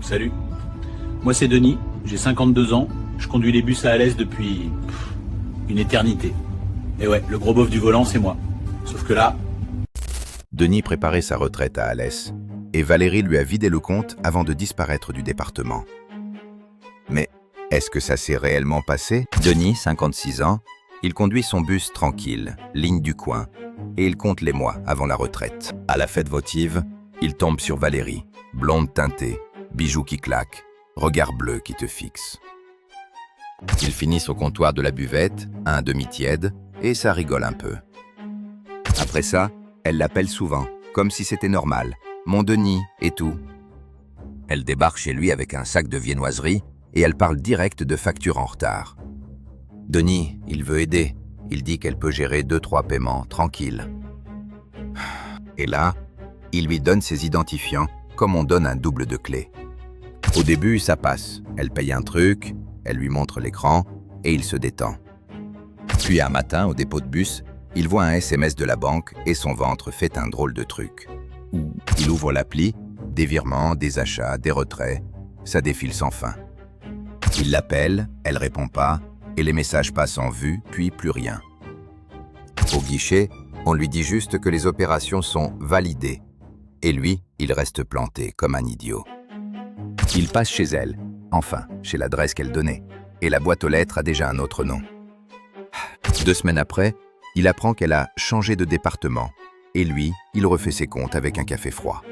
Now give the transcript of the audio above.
Salut. Moi c'est Denis, j'ai 52 ans, je conduis les bus à Alès depuis une éternité. Et ouais, le gros beauf du volant c'est moi. Sauf que là, Denis préparait sa retraite à Alès, et Valérie lui a vidé le compte avant de disparaître du département. Mais est-ce que ça s'est réellement passé? Denis, 56 ans, il conduit son bus tranquille, ligne du coin, et il compte les mois avant la retraite. À la fête votive, il tombe sur Valérie, blonde teintée, bijoux qui claquent, regard bleu qui te fixe. Ils finissent au comptoir de la buvette, un demi-tiède, et ça rigole un peu. Après ça, elle l'appelle souvent, comme si c'était normal. Mon Denis et tout. Elle débarque chez lui avec un sac de viennoiserie et elle parle direct de factures en retard. Denis, il veut aider. Il dit qu'elle peut gérer 2-3 paiements, tranquille. Et là, il lui donne ses identifiants, comme on donne un double de clé. Au début, ça passe. Elle paye un truc, elle lui montre l'écran et il se détend. Puis un matin, au dépôt de bus, il voit un SMS de la banque et son ventre fait un drôle de truc. Il ouvre l'appli, des virements, des achats, des retraits, ça défile sans fin. Il l'appelle, elle répond pas, et les messages passent en vue, puis plus rien. Au guichet, on lui dit juste que les opérations sont validées. Et lui, il reste planté comme un idiot. Il passe chez elle, enfin, chez l'adresse qu'elle donnait, et la boîte aux lettres a déjà un autre nom. 2 semaines après, il apprend qu'elle a changé de département, et lui, il refait ses comptes avec un café froid.